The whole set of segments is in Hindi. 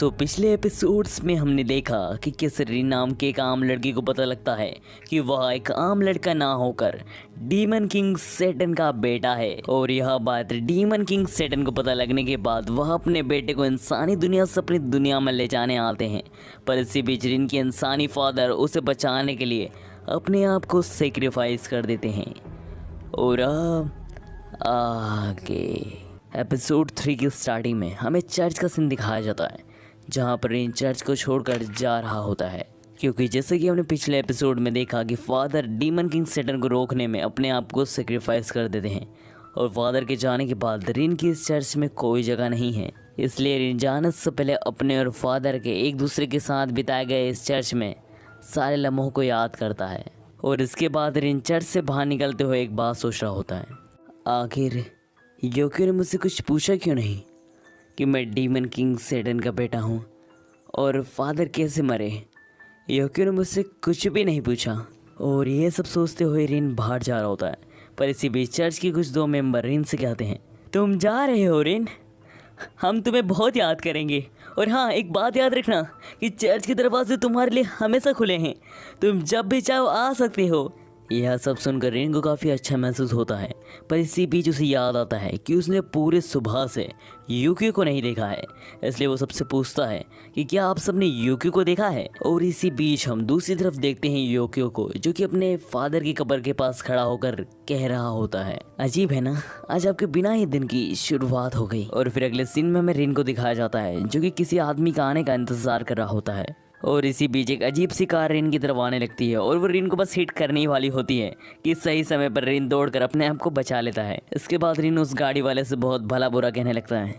पिछले एपिसोड्स में हमने देखा कि किस रिन नाम के एक आम लड़की को पता लगता है कि वह एक आम लड़का ना होकर डीमन किंग सैटर्न का बेटा है। और यह बात डीमन किंग सैटर्न को पता लगने के बाद वह अपने बेटे को इंसानी दुनिया से अपनी दुनिया में ले जाने आते हैं। पर इसी बीच रिन के इंसानी फादर उसे बचाने के लिए अपने आप को सेक्रीफाइस कर देते हैं। और आगे एपिसोड 3 की स्टार्टिंग में हमें चर्च का सीन दिखाया जाता है, जहाँ पर रिन चर्च को छोड़कर जा रहा होता है, क्योंकि जैसे कि हमने पिछले एपिसोड में देखा कि फादर डीमन किंग सैटर्न को रोकने में अपने आप को सेक्रीफाइस कर देते हैं। और फादर के जाने के बाद रिन की इस चर्च में कोई जगह नहीं है, इसलिए रिन जाने से पहले अपने और फादर के एक दूसरे के साथ बिताए गए इस चर्च में सारे लम्हों को याद करता है। और इसके बाद रिन चर्च से बाहर निकलते हुए एक बात सोच रहा होता है, आखिर योक्यो ने मुझसे कुछ पूछा क्यों नहीं कि मैं डीमन किंग सैटर्न का बेटा हूँ और फादर कैसे मरे। योक्यो ने मुझसे कुछ भी नहीं पूछा। और ये सब सोचते हुए रिन बाहर जा रहा होता है। पर इसी बीच चर्च के कुछ 2 मेंबर रिन से कहते हैं, तुम जा रहे हो रिन, हम तुम्हें बहुत याद करेंगे। और हाँ, एक बात याद रखना कि चर्च के दरवाजे तुम्हारे लिए हमेशा खुले हैं, तुम जब भी चाहो आ सकते हो। यह सब सुनकर रिन को काफ़ी अच्छा महसूस होता है। पर इसी बीच उसे याद आता है कि उसने पूरे सुबह से यूकियो को नहीं देखा है, इसलिए वो सबसे पूछता है कि क्या आप सबने यूकियो को देखा है। और इसी बीच हम दूसरी तरफ देखते हैं यूकियो को, जो कि अपने फादर की कब्र के पास खड़ा होकर कह रहा होता है, अजीब है ना, आज आपके बिना ही दिन की शुरुआत हो गई। और फिर अगले सीन में हमें रिन को दिखाया जाता है, जो कि किसी आदमी का आने का इंतजार कर रहा होता है। और इसी बीच एक अजीब सी कार रिन की तरफ आने लगती है और वो रिन को बस हिट करने ही वाली होती है कि सही समय पर रिन दौड़कर अपने आप को बचा लेता है। इसके बाद रिन उस गाड़ी वाले से बहुत भला बुरा कहने लगता है,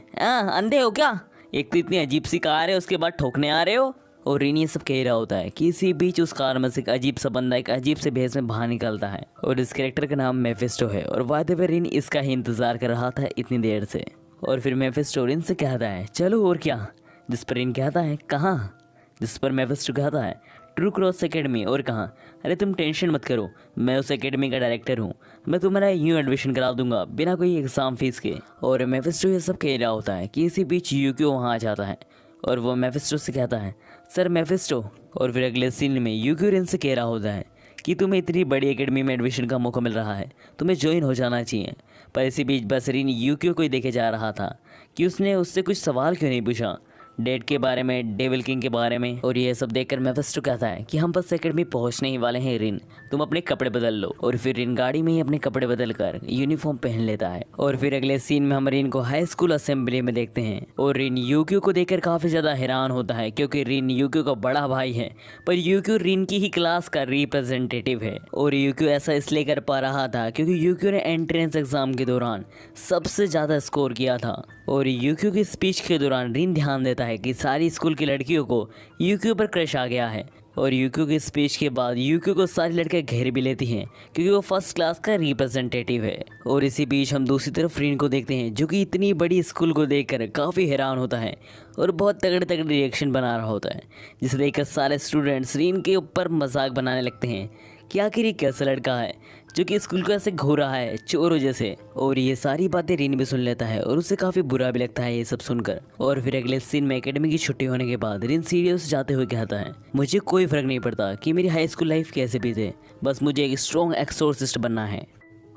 अंधे हो क्या, एक तो इतनी अजीब सी कार है, उसके बाद ठोकने आ रहे हो। और रिन ये सब कह रहा होता है कि इसी बीच उस कार में से एक अजीब सा बंदा एक अजीब से भेस में बाहर निकलता है और इस कैरेक्टर का नाम मेफिस्टो है। और वादे पे रिन इसका ही इंतजार कर रहा था इतनी देर से। और फिर मेफिस्टो रिन से कहता है, चलो और क्या, जिस पर रिन कहता है, कहाँ, जिस पर मेफिस्टो कहता है, ट्रू क्रॉस एकेडमी। और कहा, अरे तुम टेंशन मत करो, मैं उस एकेडमी का डायरेक्टर हूँ, मैं तुम्हारा यूँ एडमिशन करा दूंगा बिना कोई एग्ज़ाम फीस के। और मेफिस्टो ये सब कह रहा होता है कि इसी बीच यूकियो वहाँ आ जाता है और वो मेफिस्टो से कहता है, सर मेफिस्टो। और फिर अगले सीन में यूकियो रिन से कह रहा होता है कि तुम्हें इतनी बड़ी एकेडमी में एडमिशन का मौका मिल रहा है, तुम्हें ज्वाइन हो जाना चाहिए। पर इसी बीच बस रिन यूकियो को ही देखे जा रहा था कि उसने उससे कुछ सवाल क्यों नहीं पूछा, डेट के बारे में, डेविल किंग के बारे में। और ये सब देखकर मेफिस्टो कहता है कि हम बस एकेडमी पहुंचने ही वाले हैं रिन, तुम अपने कपड़े बदल लो। और फिर रिन गाड़ी में ही अपने कपड़े बदल कर यूनिफॉर्म पहन लेता है। और फिर अगले सीन में हम रिन को हाई स्कूल असेंबली में देखते हैं और रिन यूकियो को देखकर काफ़ी ज़्यादा हैरान होता है, क्योंकि रिन यूकियो का बड़ा भाई है, पर यूकियो रिन की ही क्लास का रिप्रेजेंटेटिव है। और यूकियो ऐसा इसलिए कर पा रहा था क्योंकि यूकियो ने एंट्रेंस एग्जाम के दौरान सबसे ज़्यादा स्कोर किया था। और यूकियो की स्पीच के दौरान रिन ध्यान देता है कि सारी स्कूल की लड़कियों को यूकियो पर क्रश आ गया है। और यूकियो की स्पीच के बाद यूकियो को सारी लड़कियां घेर भी लेती हैं, क्योंकि वो फर्स्ट क्लास का रिप्रेजेंटेटिव है। और इसी बीच हम दूसरी तरफ रिन को देखते हैं, जो कि इतनी बड़ी स्कूल को देखकर काफ़ी हैरान होता है और बहुत तगड़े तगड़े रिएक्शन बना रहा होता है, जिसे देखकर सारे स्टूडेंट्स रिन के ऊपर मजाक बनाने लगते हैं कि आखिर ये कैसा लड़का है जो कि स्कूल को ऐसे घूर रहा है चोरों जैसे। और ये सारी बातें रिन भी सुन लेता है और उसे काफ़ी बुरा भी लगता है ये सब सुनकर। और फिर अगले सीन में एकेडमी की छुट्टी होने के बाद रिन सीढ़ियों से जाते हुए कहता है, मुझे कोई फ़र्क नहीं पड़ता कि मेरी हाई स्कूल लाइफ कैसे बीते, बस मुझे एक स्ट्रॉन्ग एक्सोर्सिस्ट बनना है।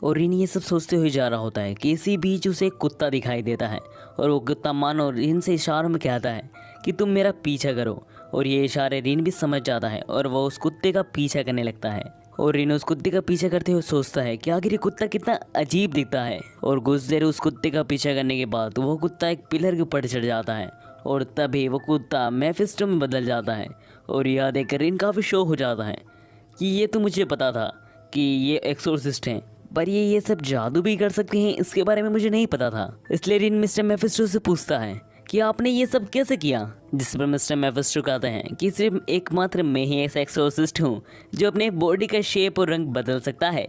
और रिन ये सब सोचते हुए जा रहा होता है कि इसी बीच उसे एक कुत्ता दिखाई देता है और वो कुत्ता मानो रिन से इशारों में कहता है कि तुम मेरा पीछा करो। और ये इशारे रिन भी समझ जाता है और वो उस कुत्ते का पीछा करने लगता है। और रिन उस कुत्ते का पीछा करते हुए सोचता है कि आखिर ये कुत्ता कितना अजीब दिखता है। और कुछ देर उस कुत्ते का पीछा करने के बाद वो कुत्ता एक पिलर के ऊपर चढ़ जाता है और तभी वो कुत्ता मेफिस्टो में बदल जाता है। और यह देखकर रिन काफ़ी शॉक हो जाता है कि ये तो मुझे पता था कि ये एक्सोर्सिस्ट हैं, पर ये सब जादू भी कर सकते हैं, इसके बारे में मुझे नहीं पता था। इसलिए रिन मिस्टर मेफिस्टो से पूछता है कि आपने ये सब कैसे किया, जिस पर मिस्टर मेफिस्टो कहते हैं कि सिर्फ एकमात्र मैं ही ऐसा एक्सोर्सिस्ट हूँ जो अपने बॉडी का शेप और रंग बदल सकता है,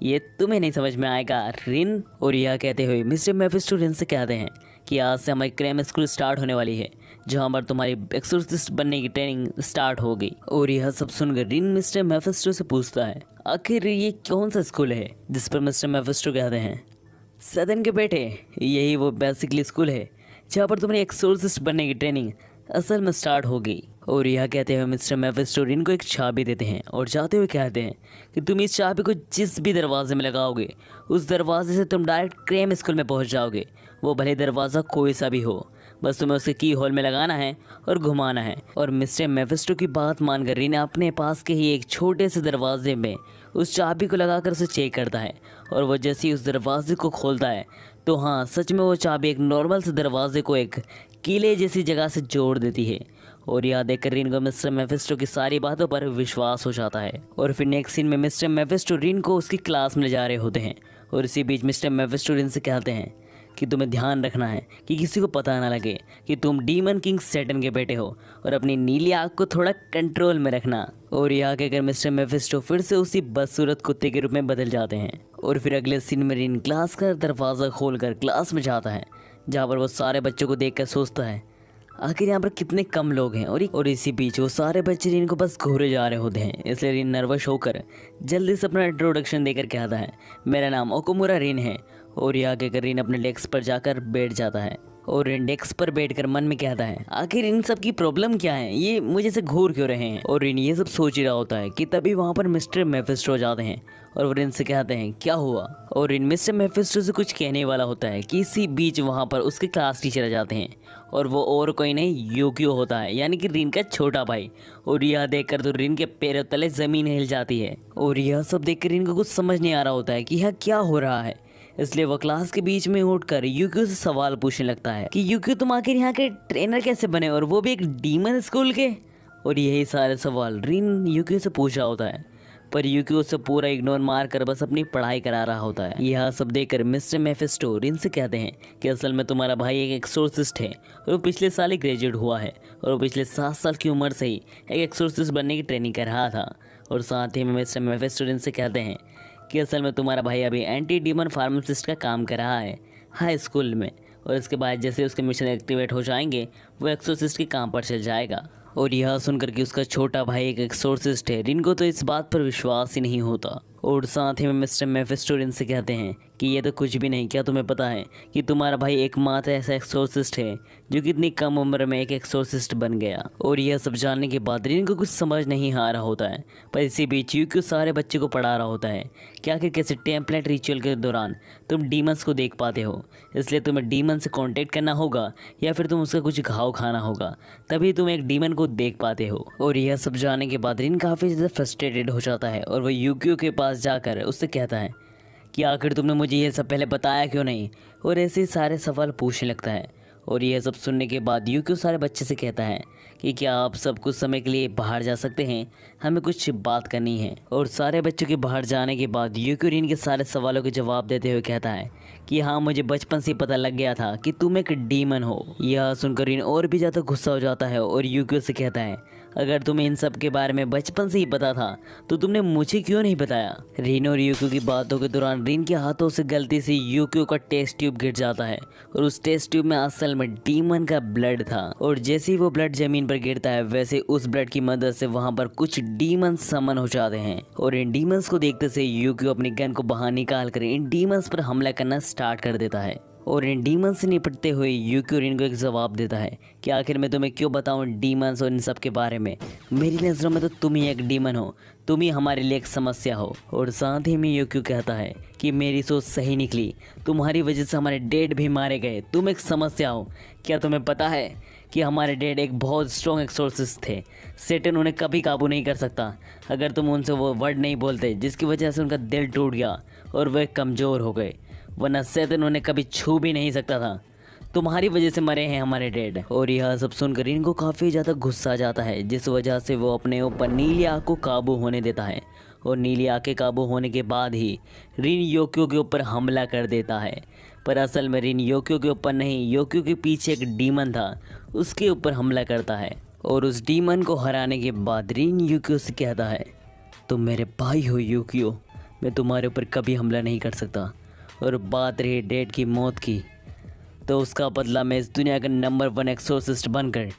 ये तुम्हें नहीं समझ में आएगा रिन। और यह कहते हुए मिस्टर मेफिस्टो रिन से कहते हैं कि आज से हमारी क्रेम स्कूल स्टार्ट होने वाली है, जहाँ पर तुम्हारी एक्सोर्सिस्ट बनने की ट्रेनिंग स्टार्ट हो गई। और यह सब सुनकर रिन मिस्टर मेफिस्टो से पूछता है, आखिर ये कौन सा स्कूल है, जिस पर मिस्टर मेफिस्टो कहते हैं, सदन के बेटे, यही वो बेसिकली स्कूल है जहाँ पर तुम्हारी एक्सोर्सिस्ट बनने की ट्रेनिंग असल में स्टार्ट हो गई। और यह कहते हुए मिस्टर मेफिस्टो रिन को एक चाबी देते हैं और जाते हुए कहते हैं कि तुम इस चाबी को जिस भी दरवाजे में लगाओगे उस दरवाजे से तुम डायरेक्ट क्रेम स्कूल में पहुंच जाओगे, वो भले दरवाज़ा कोई सा भी हो, बस तुम्हें उसके की होल में लगाना है और घुमाना है। और मिस्टर मेफिस्टो की बात मानकर रिन अपने पास के ही एक छोटे से दरवाजे में उस चाबी को लगाकर उसे चेक करता है और वो जैसे ही उस दरवाजे को खोलता है तो हाँ, सच में वो चाबी एक नॉर्मल से दरवाजे को एक किले जैसी जगह से जोड़ देती है। और यह देखकर रिन को मिस्टर मेफिस्टो की सारी बातों पर विश्वास हो जाता है। और फिर नेक्स्ट सीन में मिस्टर मेफिस्टो रिन को उसकी क्लास में ले जा रहे होते हैं और इसी बीच मिस्टर मेफिस्टो रिन से कहते हैं कि तुम्हें ध्यान रखना है कि किसी को पता ना लगे कि तुम डीमन किंग सैटर्न के बेटे हो और अपनी नीली आँख को थोड़ा कंट्रोल में रखना। और यह कहकर मिस्टर मेफिस्टो फिर से उसी बदसूरत कुत्ते के रूप में बदल जाते हैं। और फिर अगले सीन में रिन क्लास का दरवाज़ा खोलकर क्लास में जाता है, जहाँ पर वो सारे बच्चों को देखकर सोचता है आखिर यहाँ पर कितने कम लोग हैं। और इसी बीच वो सारे बच्चे रिन को बस घूरे जा रहे होते हैं, इसलिए रिन नर्वस होकर जल्दी से अपना इंट्रोडक्शन देकर कहता है मेरा नाम ओकुमुरा रिन है। और यह कहकर रिन अपने डेस्क पर जाकर बैठ जाता है और रिन डेस्क पर बैठकर मन में कहता है आखिर इन सब की प्रॉब्लम क्या है, ये मुझे से घूर क्यों रहे हैं। और रिन ये सब सोच ही रहा होता है कि तभी वहाँ पर मिस्टर मेफिस्टो जाते हैं और वो रिन से कहते हैं क्या हुआ। और रिन मिस्टर मेफिस्टो से कुछ कहने वाला होता है कि इसी बीच वहाँ पर उसके क्लास टीचर आ जाते हैं और वो और कोई नहीं यूकियो होता है, यानी कि रिन का छोटा भाई। और यह देखकर तो रिन के पैरों तले ज़मीन हिल जाती है और यह सब देखकर रिन को कुछ समझ नहीं आ रहा होता है कि यह क्या हो रहा है। इसलिए वह क्लास के बीच में उठकर यूकियो से सवाल पूछने लगता है कि यूकियो तुम आखिर यहाँ के ट्रेनर कैसे बने और वो भी एक डीमन स्कूल के। और यही सारे सवाल रिन यूकियो से पूछ रहा होता है, पर यूकियो उसे पूरा इग्नोर मारकर बस अपनी पढ़ाई करा रहा होता है। यह सब देखकर मिस्टर मेफिस्टो रिन से कहते हैं कि असल में तुम्हारा भाई एक एक्सोर्सिस्ट है और वो पिछले साल ही ग्रेजुएट हुआ है और वो पिछले 7 साल की उम्र से ही एक एक्सोर्सिस्ट बनने की ट्रेनिंग कर रहा था। और साथ ही में मिस्टर मेफिस्टो रिन से कहते हैं कि असल में तुम्हारा भाई अभी एंटी डीमन फार्मासिस्ट का काम कर रहा है हाई स्कूल में, और इसके बाद जैसे उसके मिशन एक्टिवेट हो जाएंगे वो एक्सोर्सिस्ट के काम पर चल जाएगा। और यह सुनकर कि उसका छोटा भाई एक एक्सोर्सिस्ट है, रिन को तो इस बात पर विश्वास ही नहीं होता। और साथ ही में मिस्टर मेफिस्टो रिन से कहते हैं कि ये तो कुछ भी नहीं, क्या तुम्हें पता है कि तुम्हारा भाई एकमात्र ऐसा एक्सोर्सिस्ट है जो कि इतनी कम उम्र में एक एक्सोर्सिस्ट बन गया। और यह सब जानने के बाद रिन को कुछ समझ नहीं आ रहा होता है, पर इसी बीच यूकियो सारे बच्चे को पढ़ा रहा होता है कि आखिर कैसे टेम्पलेट रिचुअल के दौरान तुम डीमंस को देख पाते हो, इसलिए तुम्हें डीमन से कॉन्टेक्ट करना होगा या फिर तुम उसका कुछ घाव खाना होगा, तभी तुम एक डीमन को देख पाते हो। और यह सब जानने के बाद रिन काफ़ी ज़्यादा फ्रस्ट्रेटेड हो जाता है और वह यूकियो के पास जाकर उससे कहता है कि आखिर तुमने मुझे ये सब पहले बताया क्यों नहीं, और ऐसे सारे सवाल पूछने लगता है। और यह सब सुनने के बाद यूकियो सारे बच्चे से कहता है कि क्या आप सब कुछ समय के लिए बाहर जा सकते हैं, हमें कुछ बात करनी है। और सारे बच्चों के बाहर जाने के बाद यूकियो रिन के सारे सवालों के जवाब देते हुए कहता है कि हाँ, मुझे बचपन से पता लग गया था कि तुम एक डीमन हो। यह सुनकर रिन और भी ज़्यादा गुस्सा हो जाता है और यूकियो से कहता है अगर तुम्हें इन सब के बारे में बचपन से ही पता था तो तुमने मुझे क्यों नहीं बताया। रिन और यूकियो की बातों के दौरान रिन के हाथों से गलती से यूकियो का टेस्ट ट्यूब गिर जाता है और उस टेस्ट ट्यूब में असल में डीमन का ब्लड था। और जैसे ही वो ब्लड जमीन पर गिरता है वैसे उस ब्लड की मदद से वहाँ पर कुछ डीमन समन हो जाते हैं। और इन डीमंस को देखते से यूकियो अपनी गन को बाहर निकाल कर इन डीमंस पर हमला करना स्टार्ट कर देता है। और इन डीमंस से निपटते हुए यूकियो रिन को एक जवाब देता है कि आखिर मैं तुम्हें क्यों बताऊं डीमंस और इन सब के बारे में, मेरी नज़रों में तो तुम ही एक डीमन हो, तुम ही हमारे लिए एक समस्या हो। और साथ ही में यूकियो कहता है कि मेरी सोच सही निकली, तुम्हारी वजह से हमारे डैड भी मारे गए, तुम एक समस्या हो। क्या तुम्हें पता है कि हमारे डैड एक बहुत स्ट्रॉन्ग एक्सोर्सिस्ट थे, सैटर्न उन्हें कभी काबू नहीं कर सकता। अगर तुम उनसे वो वर्ड नहीं बोलते जिसकी वजह से उनका दिल टूट गया और वह कमज़ोर हो गए, वरना सैटर्न उन्हें कभी छू भी नहीं सकता था, तुम्हारी वजह से मरे हैं हमारे डैड। और यह सब सुनकर इनको काफ़ी ज़्यादा गुस्सा आ जाता है, जिस वजह से वो अपने ऊपर नीली आँख को काबू होने देता है। और नीली आँख के काबू होने के बाद ही रिन यूकियो के ऊपर हमला कर देता है, पर असल में रिन यूकियो के ऊपर नहीं, यूकियो के पीछे एक डीमन था उसके ऊपर हमला करता है। और उस डीमन को हराने के बाद रिन यूकियो से कहता है तुम मेरे भाई हो यूकियो, मैं तुम्हारे ऊपर कभी हमला नहीं कर सकता। और बात रही डैड की मौत की, तो उसका बदला मैं इस दुनिया का नंबर 1 एक्सोर्सिस्ट बनकर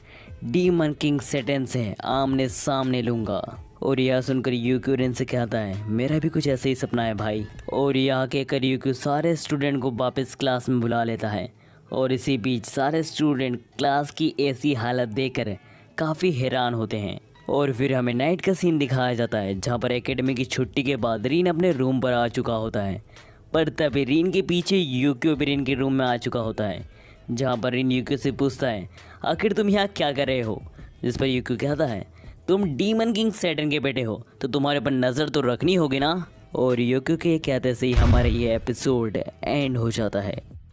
डीमन किंग सैटर्न से आमने सामने लूँगा। और यह सुनकर यूकियो रिन से कहता है मेरा भी कुछ ऐसा ही सपना है भाई। और यह कहकर यूकियो सारे स्टूडेंट को वापस क्लास में बुला लेता है और इसी बीच सारे स्टूडेंट क्लास की ऐसी हालत देखकर काफ़ी हैरान होते हैं। और फिर हमें नाइट का सीन दिखाया जाता है जहाँ पर एकेडमी की छुट्टी के बाद रीन अपने रूम पर आ चुका होता है। पर तभी रीन के पीछे यूक्यो भी रीन के रूम में आ चुका होता है, जहाँ पर रीन यूक्यो से पूछता है आखिर तुम यहाँ क्या कर रहे हो। जिस पर यूक्यो कहता है तुम डीमन किंग सैटर्न के बेटे हो तो तुम्हारे पर नज़र तो रखनी होगी ना। और यूक्यो के कहते से ही हमारा ये एपिसोड एंड हो जाता है।